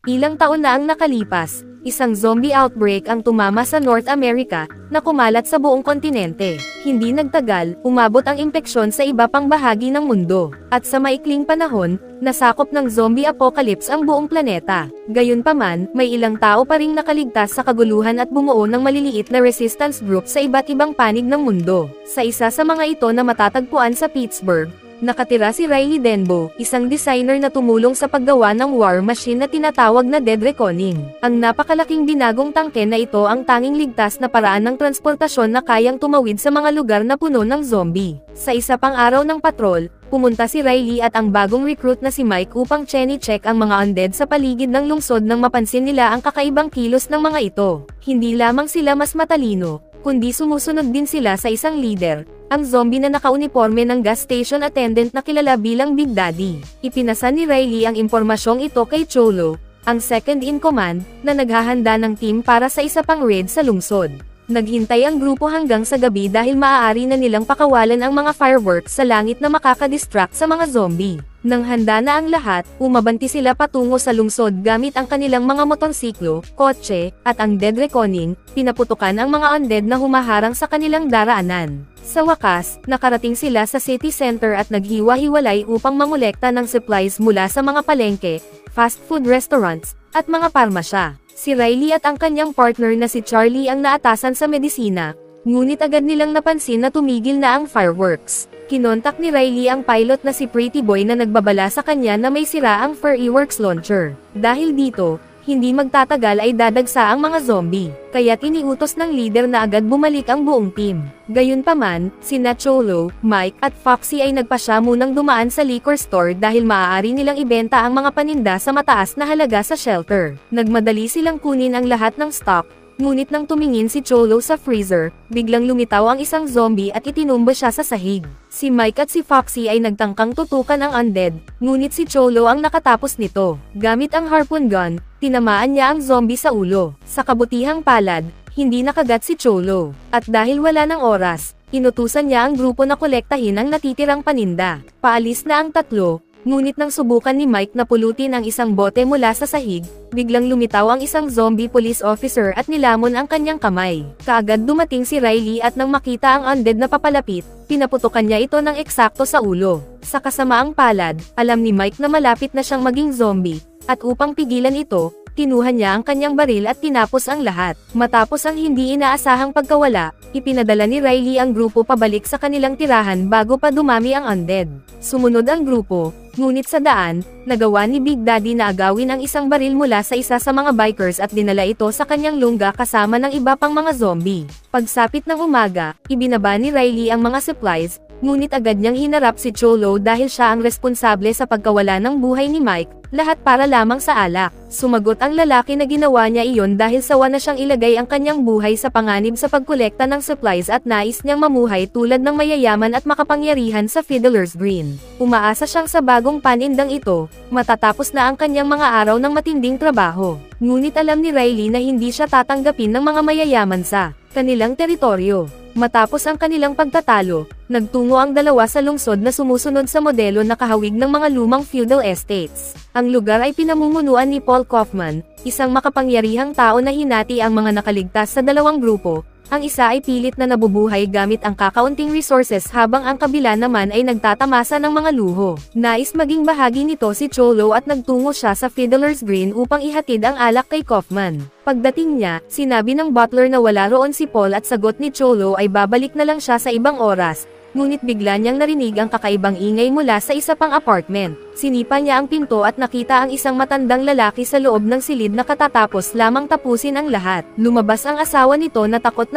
Ilang taon na ang nakalipas, isang zombie outbreak ang tumama sa North America, na kumalat sa buong kontinente. Hindi nagtagal, umabot ang impeksyon sa iba pang bahagi ng mundo. At sa maikling panahon, nasakop ng zombie apocalypse ang buong planeta. Gayunpaman, may ilang tao pa ring nakaligtas sa kaguluhan at bumuo ng maliliit na resistance group sa iba't ibang panig ng mundo. Sa isa sa mga ito na matatagpuan sa Pittsburgh, nakatira si Riley Denbo, isang designer na tumulong sa paggawa ng war machine na tinatawag na Dead Reckoning. Ang napakalaking binagong tangke na ito ang tanging ligtas na paraan ng transportasyon na kayang tumawid sa mga lugar na puno ng zombie. Sa isa pang araw ng patrol, pumunta si Riley at ang bagong recruit na si Mike upang check ang mga undead sa paligid ng lungsod nang mapansin nila ang kakaibang kilos ng mga ito. Hindi lamang sila mas matalino, kundi sumusunod din sila sa isang leader, ang zombie na nakauniforme ng gas station attendant na kilala bilang Big Daddy. Ipinasa ni Riley ang impormasyong ito kay Cholo, ang second in command, na naghahanda ng team para sa isa pang raid sa lungsod. Naghintay ang grupo hanggang sa gabi dahil maaari na nilang pakawalan ang mga fireworks sa langit na makakadistract sa mga zombie. Nang handa na ang lahat, umabanti sila patungo sa lungsod gamit ang kanilang mga motorsiklo, kotse, at ang Dead Reckoning, pinaputukan ang mga undead na humaharang sa kanilang daraanan. Sa wakas, nakarating sila sa city center at naghiwa-hiwalay upang mangolekta ng supplies mula sa mga palengke, fast food restaurants, at mga parmasya. Si Riley at ang kanyang partner na si Charlie ang naatasan sa medisina, ngunit agad nilang napansin na tumigil na ang fireworks. Kinontak ni Riley ang pilot na si Pretty Boy na nagbabala sa kanya na may sira ang fireworks launcher. Dahil dito, hindi magtatagal ay dadagsa ang mga zombie, kaya't iniutos ng leader na agad bumalik ang buong team. Gayunpaman, sina Cholo, Mike at Foxy ay nagpasya munang dumaan sa liquor store dahil maaari nilang ibenta ang mga paninda sa mataas na halaga sa shelter. Nagmadali silang kunin ang lahat ng stock, ngunit nang tumingin si Cholo sa freezer, biglang lumitaw ang isang zombie at itinumba siya sa sahig. Si Mike at si Foxy ay nagtangkang tutukan ang undead, ngunit si Cholo ang nakatapos nito. Gamit ang harpoon gun, tinamaan niya ang zombie sa ulo. Sa kabutihang palad, hindi nakagat si Cholo. At dahil wala ng oras, inutusan niya ang grupo na kolektahin ang natitirang paninda. Paalis na ang tatlo, ngunit nang subukan ni Mike na pulutin ang isang bote mula sa sahig, biglang lumitaw ang isang zombie police officer at nilamon ang kanyang kamay. Kaagad dumating si Riley at nang makita ang undead na papalapit, pinaputukan niya ito ng eksakto sa ulo. Sa kasamaang palad, alam ni Mike na malapit na siyang maging zombie, at upang pigilan ito, kinuha niya ang kanyang baril at tinapos ang lahat. Matapos ang hindi inaasahang pagkawala, ipinadala ni Riley ang grupo pabalik sa kanilang tirahan bago pa dumami ang undead. Sumunod ang grupo, ngunit sa daan, nagawa ni Big Daddy na agawin ang isang baril mula sa isa sa mga bikers at dinala ito sa kanyang lungga kasama ng iba pang mga zombie. Pagsapit ng umaga, ibinaba ni Riley ang mga supplies, ngunit agad niyang hinarap si Cholo dahil siya ang responsable sa pagkawala ng buhay ni Mike, lahat para lamang sa alak. Sumagot ang lalaki na ginawa niya iyon dahil sawa na siyang ilagay ang kanyang buhay sa panganib sa pagkolekta ng supplies at nais niyang mamuhay tulad ng mayayaman at makapangyarihan sa Fiddler's Green. Umaasa siyang sa bagong panindang ito, matatapos na ang kanyang mga araw ng matinding trabaho. Ngunit alam ni Riley na hindi siya tatanggapin ng mga mayayaman sa kanilang teritoryo. Matapos ang kanilang pagtatalo, nagtungo ang dalawa sa lungsod na sumusunod sa modelo na kahawig ng mga lumang feudal estates. Ang lugar ay pinamumunuan ni Paul Kaufman, isang makapangyarihang tao na hinati ang mga nakaligtas sa dalawang grupo. Ang isa ay pilit na nabubuhay gamit ang kakaunting resources habang ang kabila naman ay nagtatamasa ng mga luho. Nais maging bahagi nito si Cholo at nagtungo siya sa Fiddler's Green upang ihatid ang alak kay Kaufman. Pagdating niya, sinabi ng butler na wala roon si Paul at sagot ni Cholo ay babalik na lang siya sa ibang oras. Ngunit bigla niyang narinig ang kakaibang ingay mula sa isa pang apartment. Sinipa niya ang pinto at nakita ang isang matandang lalaki sa loob ng silid na katatapos lamang tapusin ang lahat. Lumabas ang asawa nito na takot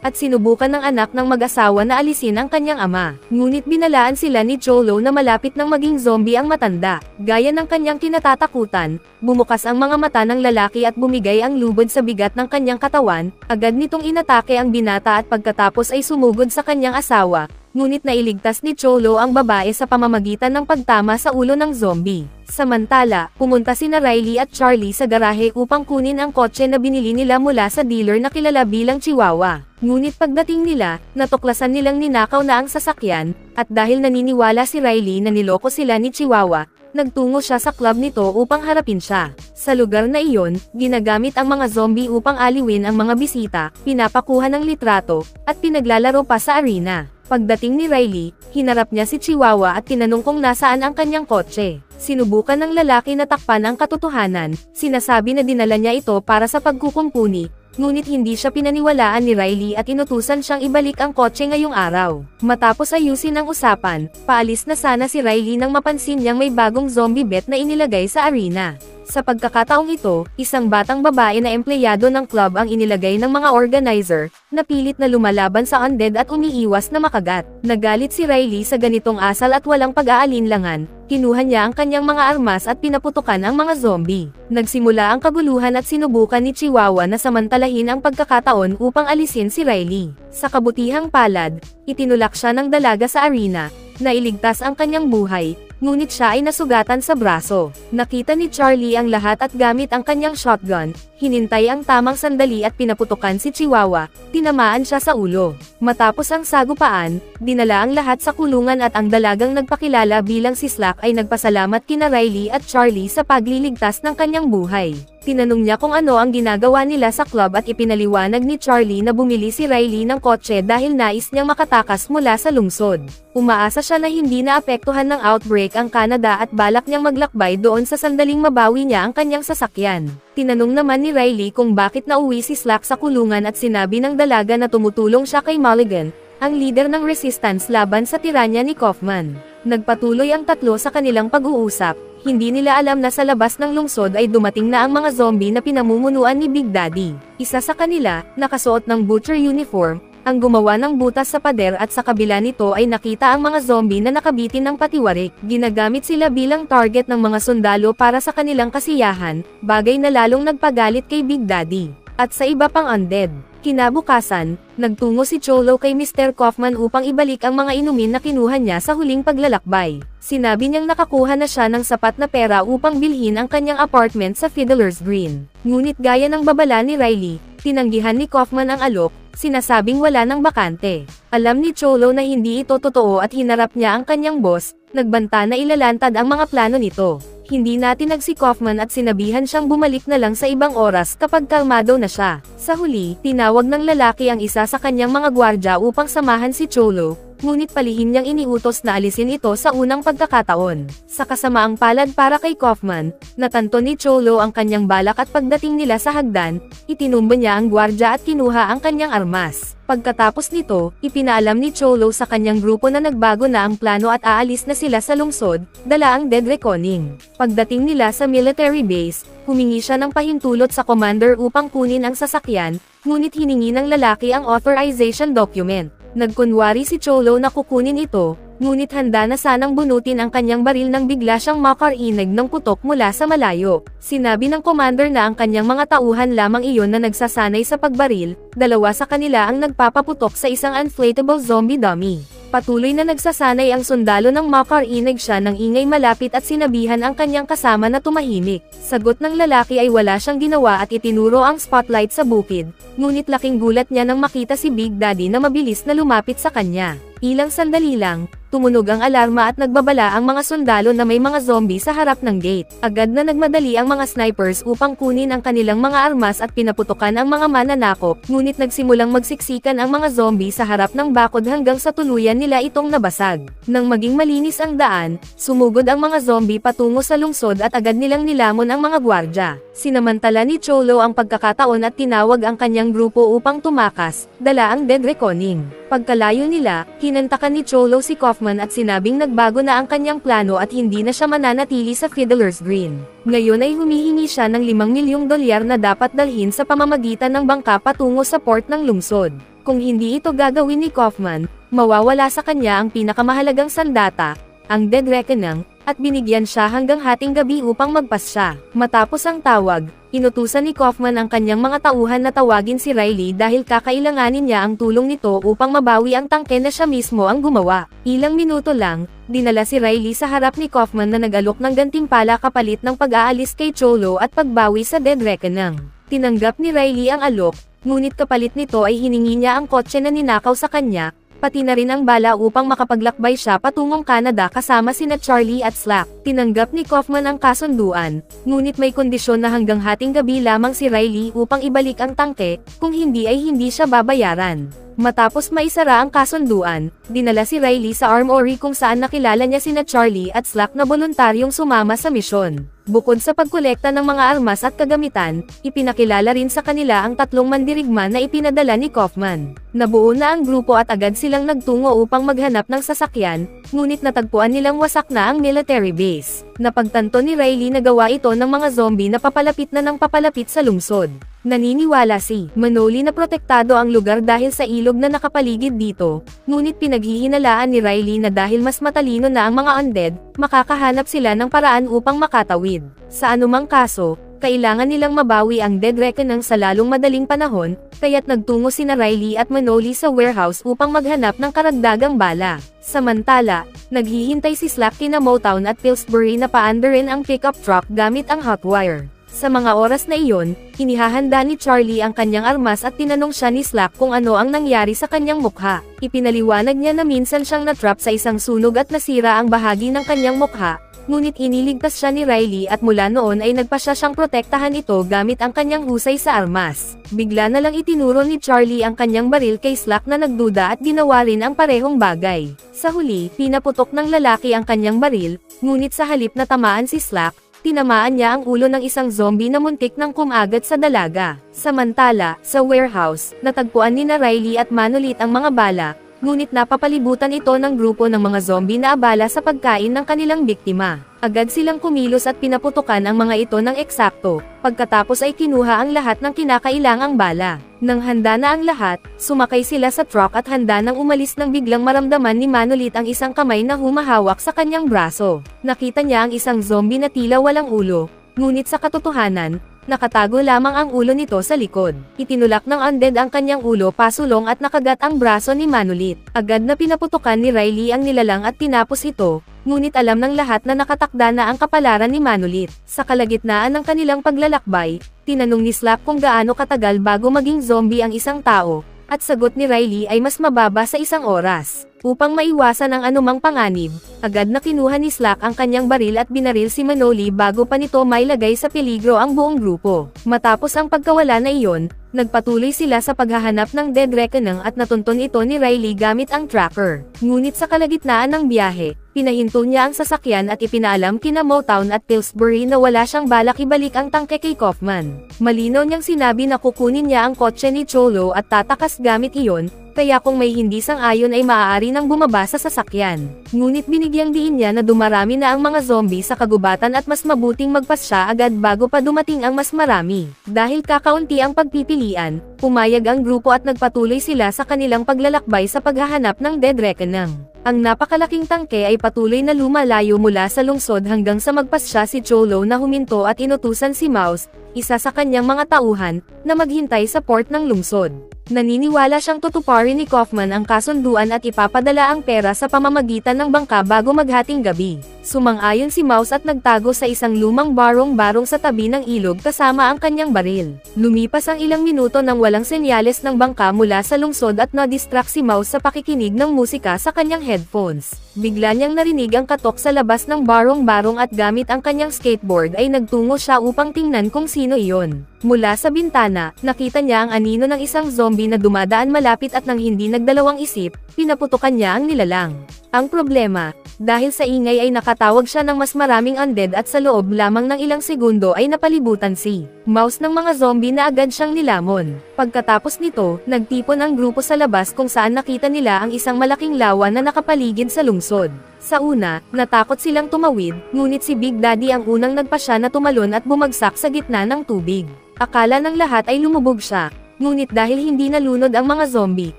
at sinubukan ng anak ng mag-asawa na alisin ang kanyang ama. Ngunit binalaan sila ni Cholo na malapit nang maging zombie ang matanda. Gaya ng kanyang kinatatakutan, bumukas ang mga mata ng lalaki at bumigay ang lubod sa bigat ng kanyang katawan. Agad nitong inatake ang binata at pagkatapos ay sumugod sa kanyang asawa. Ngunit nailigtas ni Cholo ang babae sa pamamagitan ng pagtama sa ulo ng zombie. Samantala, pumunta sina Riley at Charlie sa garahe upang kunin ang kotse na binili nila mula sa dealer na kilala bilang Chihuahua. Ngunit pagdating nila, natuklasan nilang ninakaw na ang sasakyan, at dahil naniniwala si Riley na niloko sila ni Chihuahua, nagtungo siya sa club nito upang harapin siya. Sa lugar na iyon, ginagamit ang mga zombie upang aliwin ang mga bisita, pinapakuha ng litrato, at pinaglalaro pa sa arena. Pagdating ni Riley, hinarap niya si Chihuahua at tinanong kung nasaan ang kanyang kotse. Sinubukan ng lalaki na takpan ang katotohanan, sinasabi na dinala niya ito para sa pagkukumpuni, ngunit hindi siya pinaniwalaan ni Riley at inutusan siyang ibalik ang kotse ngayong araw. Matapos ayusin ang usapan, paalis na sana si Riley nang mapansin niyang may bagong zombie bet na inilagay sa arena. Sa pagkakataong ito, isang batang babae na empleyado ng club ang inilagay ng mga organizer, na pilit na lumalaban sa undead at umiiwas na makagat. Nagalit si Riley sa ganitong asal at walang pag-aalinlangan, kinuha niya ang kanyang mga armas at pinaputukan ang mga zombie. Nagsimula ang kaguluhan at sinubukan ni Chihuahua na samantalahin ang pagkakataon upang alisin si Riley. Sa kabutihang palad, itinulak siya ng dalaga sa arena, na iligtas ang kanyang buhay, ngunit siya ay nasugatan sa braso. Nakita ni Charlie ang lahat at gamit ang kanyang shotgun, hinintay ang tamang sandali at pinaputukan si Chihuahua, tinamaan siya sa ulo. Matapos ang sagupaan, dinala ang lahat sa kulungan at ang dalagang nagpakilala bilang si Slack ay nagpasalamat kina Riley at Charlie sa pagliligtas ng kanyang buhay. Tinanong niya kung ano ang ginagawa nila sa club at ipinaliwanag ni Charlie na bumili si Riley ng kotse dahil nais niyang makatakas mula sa lungsod. Umaasa siya na hindi naapektuhan ng outbreak ang Canada at balak niyang maglakbay doon sa sandaling mabawi niya ang kanyang sasakyan. Tinanong naman ni Riley kung bakit nauwi si Slack sa kulungan at sinabi ng dalaga na tumutulong siya kay Mulligan, ang leader ng resistance laban sa tiranya ni Kaufman. Nagpatuloy ang tatlo sa kanilang pag-uusap. Hindi nila alam na sa labas ng lungsod ay dumating na ang mga zombie na pinamumunuan ni Big Daddy. Isa sa kanila, nakasuot ng butcher uniform, ang gumawa ng butas sa pader at sa kabila nito ay nakita ang mga zombie na nakabitin ng patiwarik. Ginagamit sila bilang target ng mga sundalo para sa kanilang kasiyahan, bagay na lalong nagpagalit kay Big Daddy. At sa iba pang undead. Kinabukasan, nagtungo si Cholo kay Mr. Kaufman upang ibalik ang mga inumin na kinuha niya sa huling paglalakbay. Sinabi niyang nakakuha na siya ng sapat na pera upang bilhin ang kanyang apartment sa Fiddler's Green. Ngunit gaya ng babala ni Riley, tinanggihan ni Kaufman ang alok, sinasabing wala ng bakante. Alam ni Cholo na hindi ito totoo at hinarap niya ang kanyang boss, nagbanta na ilalantad ang mga plano nito. Hindi natinag si Kaufman at sinabihan siyang bumalik na lang sa ibang oras kapag kalmado na siya. Sa huli, tinawag ng lalaki ang isa sa kanyang mga gwardya upang samahan si Cholo, ngunit palihim niyang iniutos na alisin ito sa unang pagkakataon. Sa kasamaang palad para kay Kaufman, natanto ni Cholo ang kanyang balak at pagdating nila sa hagdan, itinumba niya ang gwardya at kinuha ang kanyang armas. Pagkatapos nito, ipinaalam ni Cholo sa kanyang grupo na nagbago na ang plano at aalis na sila sa lungsod, dala ang Dead Reckoning. Pagdating nila sa military base, humingi siya ng pahintulot sa commander upang kunin ang sasakyan, ngunit hiningi ng lalaki ang authorization document. Nagkunwari si Cholo na kukunin ito, ngunit handa na sanang bunutin ang kanyang baril nang bigla siyang makarinig ng putok mula sa malayo. Sinabi ng commander na ang kanyang mga tauhan lamang iyon na nagsasanay sa pagbaril, dalawa sa kanila ang nagpapaputok sa isang inflatable zombie dummy. Patuloy na nagsasanay ang sundalo ng makarinig siya ng ingay malapit at sinabihan ang kanyang kasama na tumahimik. Sagot ng lalaki ay wala siyang ginawa at itinuro ang spotlight sa bukid, ngunit laking gulat niya nang makita si Big Daddy na mabilis na lumapit sa kanya. Ilang sandali lang, tumunog ang alarma at nagbabala ang mga sundalo na may mga zombie sa harap ng gate. Agad na nagmadali ang mga snipers upang kunin ang kanilang mga armas at pinaputukan ang mga mananakop, ngunit nagsimulang magsiksikan ang mga zombie sa harap ng bakod hanggang sa tuluyan nila itong nabasag. Nang maging malinis ang daan, sumugod ang mga zombie patungo sa lungsod at agad nilang nilamon ang mga gwardya. Sinamantala ni Cholo ang pagkakataon at tinawag ang kanyang grupo upang tumakas, dala ang Dead Reckoning. Pagkalayo nila, hinantakan ni Cholo si Kaufman at sinabing nagbago na ang kanyang plano at hindi na siya mananatili sa Fiddler's Green. Ngayon ay humihingi siya ng $5 milyong na dapat dalhin sa pamamagitan ng bangka patungo sa port ng lungsod. Kung hindi ito gagawin ni Kaufman, mawawala sa kanya ang pinakamahalagang sandata, ang Dead Reckoning, at binigyan siya hanggang hating gabi upang magpasya. Matapos ang tawag, inutusan ni Kaufman ang kanyang mga tauhan na tawagin si Riley dahil kakailanganin niya ang tulong nito upang mabawi ang tangke na siya mismo ang gumawa. Ilang minuto lang, dinala si Riley sa harap ni Kaufman na nag-alok ng gantimpala kapalit ng pag-aalis kay Cholo at pagbawi sa Dead Reckoning. Tinanggap ni Riley ang alok, ngunit kapalit nito ay hiningi niya ang kotse na ninakaw sa kanya, pati na rin ang bala upang makapaglakbay siya patungong Canada kasama sina Charlie at Slack. Tinanggap ni Kaufman ang kasunduan, ngunit may kondisyon na hanggang hating gabi lamang si Riley upang ibalik ang tangke, kung hindi ay hindi siya babayaran. Matapos maisara ang kasunduan, dinala si Riley sa armory kung saan nakilala niya sina Charlie at Slack na voluntaryong sumama sa misyon. Bukod sa pagkolekta ng mga armas at kagamitan, ipinakilala rin sa kanila ang 3 mandirigma na ipinadala ni Kaufman. Nabuo na ang grupo at agad silang nagtungo upang maghanap ng sasakyan, ngunit natagpuan nilang wasak na ang military base. Napagtanto ni Riley na gawa ito ng mga zombie na papalapit na ng papalapit sa lungsod. Naniniwala si Manoli na protektado ang lugar dahil sa ilog na nakapaligid dito, ngunit pinaghihinalaan ni Riley na dahil mas matalino na ang mga undead, makakahanap sila ng paraan upang makatawid. Sa anumang kaso, kailangan nilang mabawi ang Dead Reckoning sa lalong madaling panahon, kaya't nagtungo sina Riley at Manoli sa warehouse upang maghanap ng karagdagang bala. Samantala, naghihintay si Slack kina Motown at Pillsbury na paandarin ang pickup truck gamit ang hot wire. Sa mga oras na iyon, inihahanda ni Charlie ang kanyang armas at tinanong siya ni Slack kung ano ang nangyari sa kanyang mukha. Ipinaliwanag niya na minsan siyang natrap sa isang sunog at nasira ang bahagi ng kanyang mukha, ngunit iniligtas siya ni Riley at mula noon ay nagpasya siyang protektahan ito gamit ang kanyang husay sa armas. Bigla na lang itinuro ni Charlie ang kanyang baril kay Slack na nagduda at ginawa rin ang parehong bagay. Sa huli, pinaputok ng lalaki ang kanyang baril, ngunit sa halip na tamaan si Slack, tinamaan niya ang ulo ng isang zombie na muntik nang kumagat sa dalaga. Samantala, sa warehouse, natagpuan ni Riley at Manoli ang mga bala, ngunit napapalibutan ito ng grupo ng mga zombie na abala sa pagkain ng kanilang biktima. Agad silang kumilos at pinaputukan ang mga ito ng eksakto, pagkatapos ay kinuha ang lahat ng kinakailangang bala. Nang handa na ang lahat, sumakay sila sa truck at handa nang umalis nang biglang maramdaman ni Manoli ang isang kamay na humahawak sa kanyang braso. Nakita niya ang isang zombie na tila walang ulo, ngunit sa katotohanan, nakatago lamang ang ulo nito sa likod. Itinulak ng undead ang kanyang ulo pasulong at nakagat ang braso ni Manoli. Agad na pinaputukan ni Riley ang nilalang at tinapos ito, ngunit alam ng lahat na nakatakda na ang kapalaran ni Manoli. Sa kalagitnaan ng kanilang paglalakbay, tinanong ni Slack kung gaano katagal bago maging zombie ang isang tao, at sagot ni Riley ay mas mababa sa 1 oras. Upang maiwasan ang anumang panganib, agad na kinuha ni Slack ang kanyang baril at binaril si Manoli bago pa nito mailagay sa peligro ang buong grupo. Matapos ang pagkawala na iyon, nagpatuloy sila sa paghahanap ng Dead Reckoning at natuntun ito ni Riley gamit ang tracker. Ngunit sa kalagitnaan ng biyahe, pinahinto niya ang sasakyan at ipinaalam kina Motown at Pillsbury na wala siyang balak ibalik ang tangke kay Kaufman. Malinaw niyang sinabi na kukunin niya ang kotse ni Cholo at tatakas gamit iyon, kaya kung may hindi sang-ayon ay maaari nang bumaba sa sasakyan. Ngunit binigyang diin niya na dumarami na ang mga zombie sa kagubatan at mas mabuting magpasya agad bago pa dumating ang mas marami. Dahil kakaunti ang pagpipilian, pumayag ang grupo at nagpatuloy sila sa kanilang paglalakbay sa paghahanap ng Dead Reckoning. Ang napakalaking tangke ay patuloy na lumalayo mula sa lungsod hanggang sa magpasya si Cholo na huminto at inutusan si Mouse, isa sa kanyang mga tauhan, na maghintay sa port ng lungsod. Naniniwala siyang tutuparin ni Kaufman ang kasunduan at ipapadala ang pera sa pamamagitan ng bangka bago maghating gabi. Sumang-ayon si Mouse at nagtago sa isang lumang barong-barong sa tabi ng ilog kasama ang kanyang baril. Lumipas ang ilang minuto nang walang senyales ng bangka mula sa lungsod at na-distract si Mouse sa pakikinig ng musika sa kanyang headphones. Bigla niyang narinig ang katok sa labas ng barong-barong at gamit ang kanyang skateboard ay nagtungo siya upang tingnan kung sino iyon. Mula sa bintana, nakita niya ang anino ng isang zombie na dumadaan malapit at nang hindi nagdalawang isip, pinaputukan niya ang nilalang. Ang problema, dahil sa ingay ay nakatawag siya ng mas maraming undead at sa loob lamang ng ilang segundo ay napalibutan si Mouse ng mga zombie na agad siyang nilamon. Pagkatapos nito, nagtipon ang grupo sa labas kung saan nakita nila ang isang malaking lawa na nakapaligid sa lungsod. Sa una, natakot silang tumawid, ngunit si Big Daddy ang unang nagpasya na tumalon at bumagsak sa gitna ng tubig. Akala ng lahat ay lumubog siya. Ngunit dahil hindi nalunod ang mga zombie,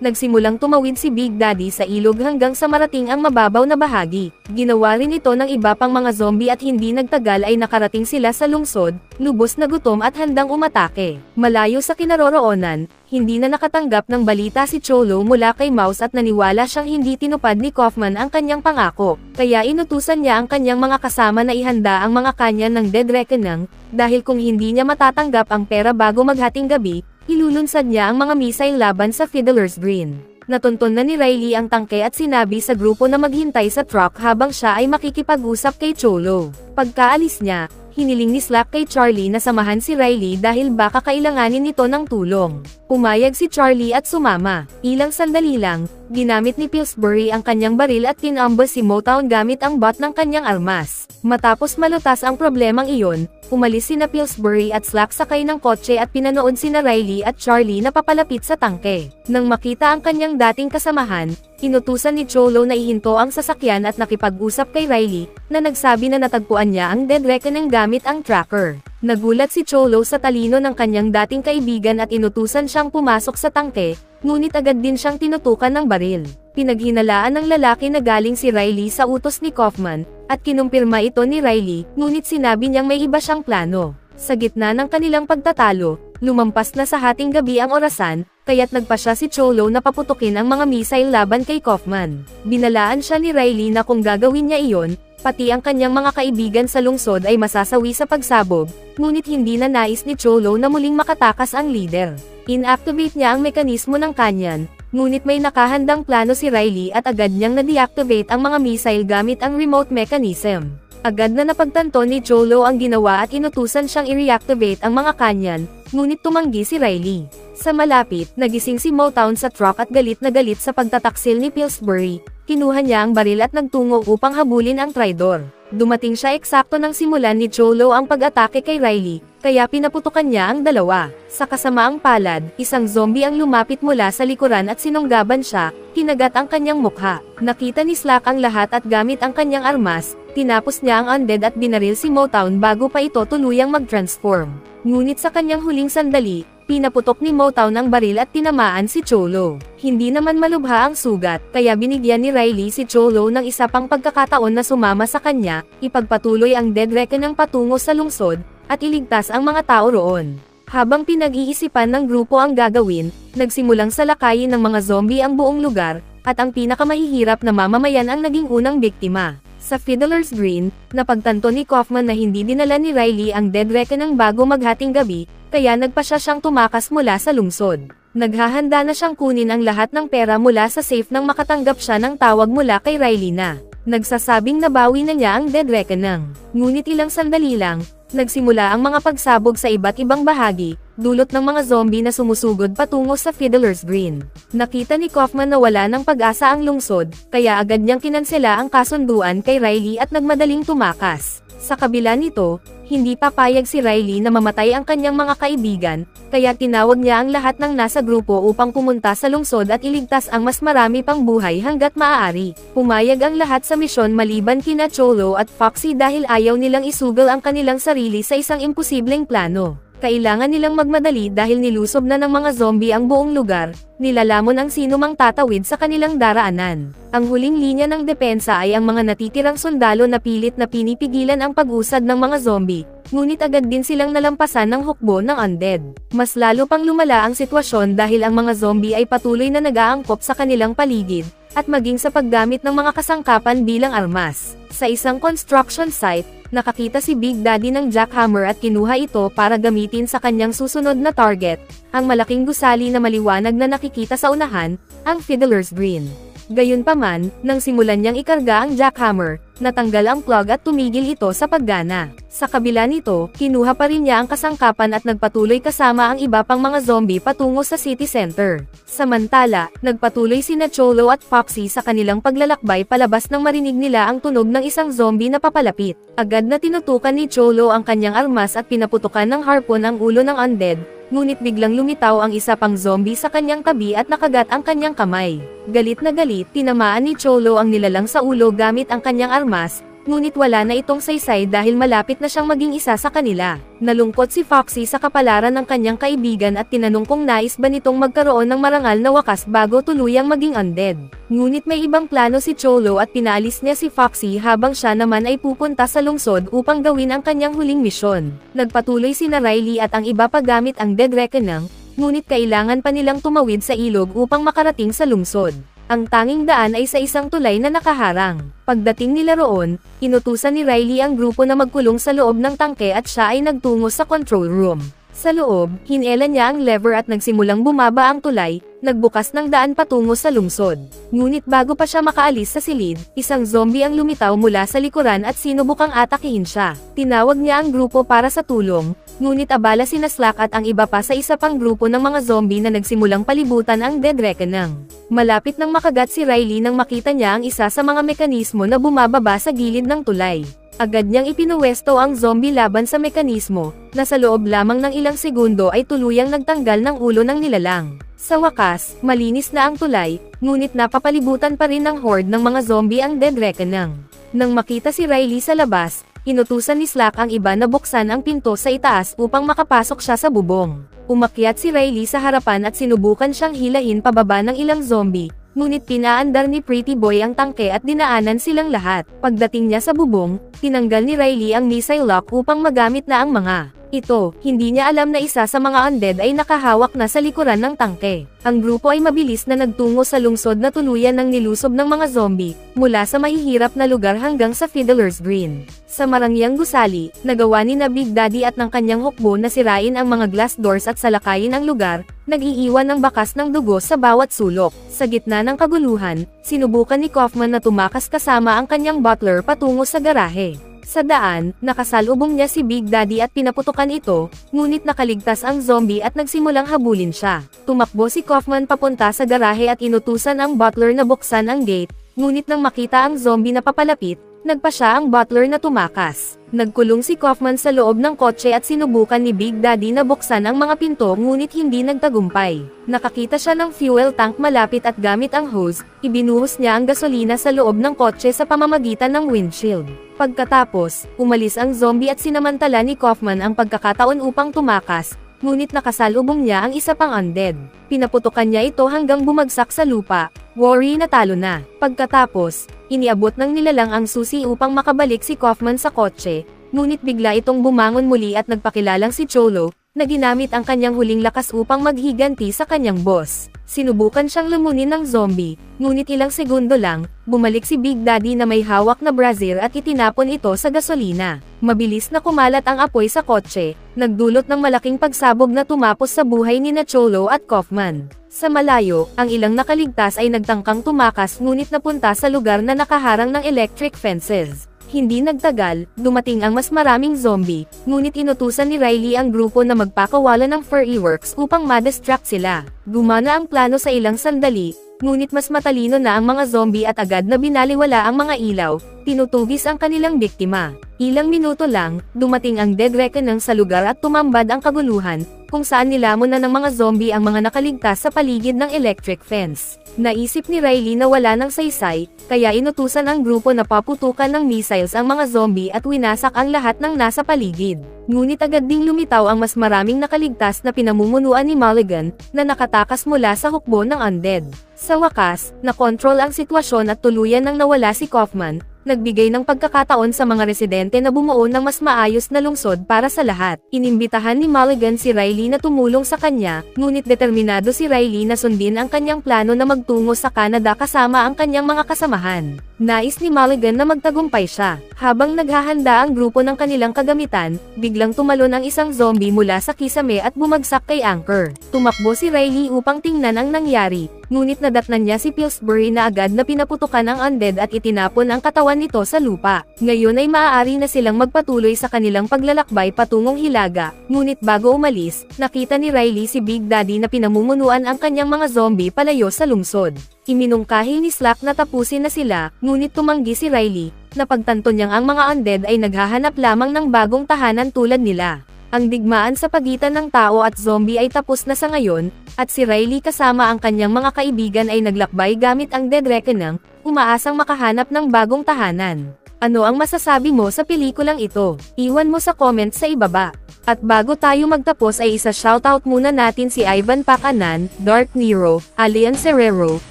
nagsimulang tumawid si Big Daddy sa ilog hanggang sa marating ang mababaw na bahagi. Ginawa rin ito ng iba pang mga zombie at hindi nagtagal ay nakarating sila sa lungsod, lubos na gutom at handang umatake. Malayo sa kinaroroonan, hindi na nakatanggap ng balita si Cholo mula kay Mouse at naniwala siyang hindi tinupad ni Kaufman ang kanyang pangako. Kaya inutusan niya ang kanyang mga kasama na ihanda ang mga kanya ng Dead Reckoning, dahil kung hindi niya matatanggap ang pera bago maghating gabi, ilulunsad niya ang mga missile laban sa Fiddler's Green. Natunton na ni Riley ang tangke at sinabi sa grupo na maghintay sa truck habang siya ay makikipag-usap kay Cholo. Pagkaalis niya, hiniling ni Slack kay Charlie na samahan si Riley dahil baka kailanganin nito ng tulong. Pumayag si Charlie at sumama. Ilang sandali lang, ginamit ni Pillsbury ang kanyang baril at tinambas si Motown gamit ang butt ng kanyang armas. Matapos malutas ang problemang iyon, umalis sina Pillsbury at Slack sakay ng kotse at pinanood sina Riley at Charlie na papalapit sa tangke. Nang makita ang kanyang dating kasamahan, inutusan ni Cholo na ihinto ang sasakyan at nakipag-usap kay Riley, na nagsabi na natagpuan niya ang dead reckoning gamit ang tracker. Nagulat si Cholo sa talino ng kanyang dating kaibigan at inutusan siyang pumasok sa tangke, ngunit agad din siyang tinutukan ng baril. Pinaghinalaan ng lalaki na galing si Riley sa utos ni Kaufman, at kinumpirma ito ni Riley, ngunit sinabi niyang may iba siyang plano. Sa gitna ng kanilang pagtatalo, lumampas na sa hating gabi ang orasan, kaya't nagpasya si Cholo na paputukin ang mga missile laban kay Kaufman. Binalaan siya ni Riley na kung gagawin niya iyon, pati ang kanyang mga kaibigan sa lungsod ay masasawi sa pagsabog, ngunit hindi na nais ni Cholo na muling makatakas ang leader. Inactivate niya ang mekanismo ng kanyan, ngunit may nakahandang plano si Riley at agad niyang na-deactivate ang mga missile gamit ang remote mechanism. Agad na napagtanto ni Cholo ang ginawa at inutusan siyang i-reactivate ang mga kanyan, ngunit tumanggi si Riley. Sa malapit, nagising si Motown sa truck at galit na galit sa pagtataksil ni Pillsbury. Kinuha niya ang baril at nagtungo upang habulin ang traidor. Dumating siya eksakto nang simulan ni Cholo ang pag-atake kay Riley, kaya pinaputukan niya ang dalawa. Sa kasamaang palad, isang zombie ang lumapit mula sa likuran at sinunggaban siya, kinagat ang kanyang mukha. Nakita ni Slack ang lahat at gamit ang kanyang armas, tinapos niya ang undead at binaril si Motown bago pa ito tuluyang mag-transform. Ngunit sa kanyang huling sandali, pinaputok ni Motown ang baril at tinamaan si Cholo. Hindi naman malubha ang sugat, kaya binigyan ni Riley si Cholo ng isa pang pagkakataon na sumama sa kanya, ipagpatuloy ang dead reckoning patungo sa lungsod, at iligtas ang mga tao roon. Habang pinag-iisipan ng grupo ang gagawin, nagsimulang salakayin ng mga zombie ang buong lugar, at ang pinakamahihirap na mamamayan ang naging unang biktima. Sa Fiddler's Green, napagtanto ni Kaufman na hindi dinala ni Riley ang dead reckoning bago maghating gabi, kaya nagpasya siyang tumakas mula sa lungsod. Naghahanda na siyang kunin ang lahat ng pera mula sa safe nang makatanggap siya ng tawag mula kay Riley na nagsasabing nabawi na niya ang dead reckoning. Ngunit ilang sandali lang, nagsimula ang mga pagsabog sa iba't ibang bahagi, dulot ng mga zombie na sumusugod patungo sa Fiddler's Green. Nakita ni Kaufman na wala ng pag-asa ang lungsod, kaya agad niyang kinansela ang kasunduan kay Riley at nagmadaling tumakas. Sa kabila nito, hindi papayag si Riley na mamatay ang kanyang mga kaibigan, kaya tinawag niya ang lahat ng nasa grupo upang pumunta sa lungsod at iligtas ang mas marami pang buhay hanggat maaari. Pumayag ang lahat sa misyon maliban kina Cholo at Foxy dahil ayaw nilang isugal ang kanilang sarili sa isang imposibleng plano. Kailangan nilang magmadali dahil nilusob na ng mga zombie ang buong lugar, nilalamon ang sino mang tatawid sa kanilang daraanan. Ang huling linya ng depensa ay ang mga natitirang sundalo na pilit na pinipigilan ang pag-usad ng mga zombie, ngunit agad din silang nalampasan ng hukbo ng undead. Mas lalo pang lumala ang sitwasyon dahil ang mga zombie ay patuloy na nag-aangkop sa kanilang paligid, at maging sa paggamit ng mga kasangkapan bilang armas. Sa isang construction site, nakakita si Big Daddy ng jackhammer at kinuha ito para gamitin sa kanyang susunod na target, ang malaking gusali na maliwanag na nakikita sa unahan, ang Fiddler's Green. Gayunpaman, nang simulan niyang ikarga ang jackhammer, natanggal ang plug at tumigil ito sa paggana. Sa kabila nito, kinuha pa rin niya ang kasangkapan at nagpatuloy kasama ang iba pang mga zombie patungo sa city center. Samantala, nagpatuloy sina Cholo at Foxy sa kanilang paglalakbay palabas nang marinig nila ang tunog ng isang zombie na papalapit. Agad na tinutukan ni Cholo ang kanyang armas at pinaputukan ng harpoon ang ulo ng undead, ngunit biglang lumitaw ang isa pang zombie sa kanyang tabi at nakagat ang kanyang kamay. Galit na galit, tinamaan ni Cholo ang nilalang sa ulo gamit ang kanyang armas, ngunit wala na itong saysay dahil malapit na siyang maging isa sa kanila. Nalungkot si Foxy sa kapalaran ng kanyang kaibigan at tinanong kung nais ba nitong magkaroon ng marangal na wakas bago tuluyang maging undead. Ngunit may ibang plano si Cholo at pinaalis niya si Foxy habang siya naman ay pupunta sa lungsod upang gawin ang kanyang huling misyon. Nagpatuloy sina Riley at ang iba pa gamit ang dead reckoning, ngunit kailangan pa nilang tumawid sa ilog upang makarating sa lungsod. Ang tanging daan ay sa isang tulay na nakaharang. Pagdating nila roon, inutusan ni Riley ang grupo na magkulong sa loob ng tangke at siya ay nagtungo sa control room. Sa loob, hinela niya ang lever at nagsimulang bumaba ang tulay, nagbukas ng daan patungo sa lungsod. Ngunit bago pa siya makaalis sa silid, isang zombie ang lumitaw mula sa likuran at sinubukang atakihin siya. Tinawag niya ang grupo para sa tulong, ngunit abala sina Slack at ang iba pa sa isa pang grupo ng mga zombie na nagsimulang palibutan ang Dead Reckoning. Malapit nang makagat si Riley nang makita niya ang isa sa mga mekanismo na bumababa sa gilid ng tulay. Agad niyang ipinuwesto ang zombie laban sa mekanismo, na sa loob lamang ng ilang segundo ay tuluyang nagtanggal ng ulo ng nilalang. Sa wakas, malinis na ang tulay, ngunit napapalibutan pa rin ng horde ng mga zombie ang Dead Reckoning. Nang makita si Riley sa labas, inutusan ni Slack ang iba na buksan ang pinto sa itaas upang makapasok siya sa bubong. Umakyat si Riley sa harapan at sinubukan siyang hilahin pababa ng ilang zombie, ngunit pinaandar ni Pretty Boy ang tangke at dinaanan silang lahat. Pagdating niya sa bubong, tinanggal ni Riley ang missile lock upang magamit na ang mga ito. Hindi niya alam na isa sa mga undead ay nakahawak na sa likuran ng tangke. Ang grupo ay mabilis na nagtungo sa lungsod na tuluyan ng nilusob ng mga zombie, mula sa mahihirap na lugar hanggang sa Fiddler's Green. Sa marangyang gusali, nagawa ni na Big Daddy at ng kanyang hukbo na sirain ang mga glass doors at salakayin ang lugar, nag-iiwan ng bakas ng dugo sa bawat sulok. Sa gitna ng kaguluhan, sinubukan ni Kaufman na tumakas kasama ang kanyang butler patungo sa garahe. Sa daan, nakasalubong niya si Big Daddy at pinaputukan ito, ngunit nakaligtas ang zombie at nagsimulang habulin siya. Tumakbo si Kaufman papunta sa garahe at inutusan ang butler na buksan ang gate, ngunit nang makita ang zombie na papalapit, nagpa siya ang butler na tumakas. Nagkulong si Kaufman sa loob ng kotse at sinubukan ni Big Daddy na buksan ang mga pinto ngunit hindi nagtagumpay. Nakakita siya ng fuel tank malapit at gamit ang hose, ibinuhos niya ang gasolina sa loob ng kotse sa pamamagitan ng windshield. Pagkatapos, umalis ang zombie at sinamantala ni Kaufman ang pagkakataon upang tumakas, ngunit nakasalubong niya ang isa pang undead. Pinaputukan niya ito hanggang bumagsak sa lupa. Worry na talo na. Pagkatapos, iniabot ng nilalang ang susi upang makabalik si Kaufman sa kotse, ngunit bigla itong bumangon muli at nagpakilalang si Cholo, na ginamit ang kanyang huling lakas upang maghiganti sa kanyang boss. Sinubukan siyang lumunin ng zombie, ngunit ilang segundo lang, bumalik si Big Daddy na may hawak na brazier at itinapon ito sa gasolina. Mabilis na kumalat ang apoy sa kotse, nagdulot ng malaking pagsabog na tumapos sa buhay ni Cholo at Kaufman. Sa malayo, ang ilang nakaligtas ay nagtangkang tumakas ngunit napunta sa lugar na nakaharang ng electric fences. Hindi nagtagal, dumating ang mas maraming zombie, ngunit inutusan ni Riley ang grupo na magpakawala ng Furry Works upang ma-distract sila. Gumana ang plano sa ilang sandali, ngunit mas matalino na ang mga zombie at agad na binaliwala ang mga ilaw, tinutugis ang kanilang biktima. Ilang minuto lang, dumating ang Dead Reckoning sa lugar at tumambad ang kaguluhan, kung saan nilamon na ng mga zombie ang mga nakaligtas sa paligid ng electric fence. Naisip ni Riley na wala ng saysay, kaya inutusan ang grupo na paputukan ng missiles ang mga zombie at winasak ang lahat ng nasa paligid. Ngunit agad ding lumitaw ang mas maraming nakaligtas na pinamumunuan ni Mulligan, na nakatakas mula sa hukbo ng undead. Sa wakas, nakontrol ang sitwasyon at tuluyan nang nawala si Kaufman, nagbigay ng pagkakataon sa mga residente na bumuo ng mas maayos na lungsod para sa lahat. Inimbitahan ni Mulligan si Riley na tumulong sa kanya, ngunit determinado si Riley na sundin ang kanyang plano na magtungo sa Canada kasama ang kanyang mga kasamahan. Nais ni Mulligan na magtagumpay siya. Habang naghahanda ang grupo ng kanilang kagamitan, biglang tumalon ang isang zombie mula sa kisame at bumagsak kay Anchor. Tumakbo si Riley upang tingnan ang nangyari, ngunit nadatnan niya si Pillsbury na agad na pinaputukan ang undead at itinapon ang katawan nito sa lupa. Ngayon ay maaari na silang magpatuloy sa kanilang paglalakbay patungong Hilaga, ngunit bago umalis, nakita ni Riley si Big Daddy na pinamumunuan ang kanyang mga zombie palayo sa lungsod. Iminungkahi ni Slack na tapusin na sila, ngunit tumanggi si Riley, na pagtanto niyang ang mga undead ay naghahanap lamang ng bagong tahanan tulad nila. Ang digmaan sa pagitan ng tao at zombie ay tapos na sa ngayon, at si Riley kasama ang kanyang mga kaibigan ay naglakbay gamit ang Dead Reckoning, umaasang makahanap ng bagong tahanan. Ano ang masasabi mo sa pelikulang ito? Iwan mo sa comment sa ibaba. At bago tayo magtapos ay isa-shoutout muna natin si Ivan Pacanan, Dark Nero, Alian Serrero,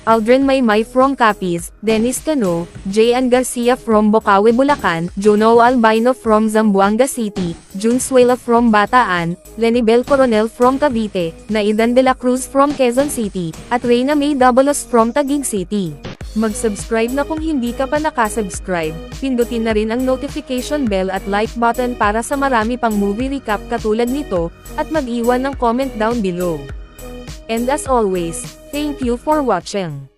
Aldrin Maymay from Capiz, Dennis Cano, J.N. Garcia from Bocaue, Bulacan, Juno Albino from Zamboanga City, June Suela from Bataan, Lenibel Coronel from Cavite, Naidan de la Cruz from Quezon City, at Reyna May Dabalos from Taguig City. Mag-subscribe na kung hindi ka pa nakasubscribe, pindutin na rin ang notification bell at like button para sa marami pang movie recap katulad nito, at mag-iwan ng comment down below. And as always, thank you for watching.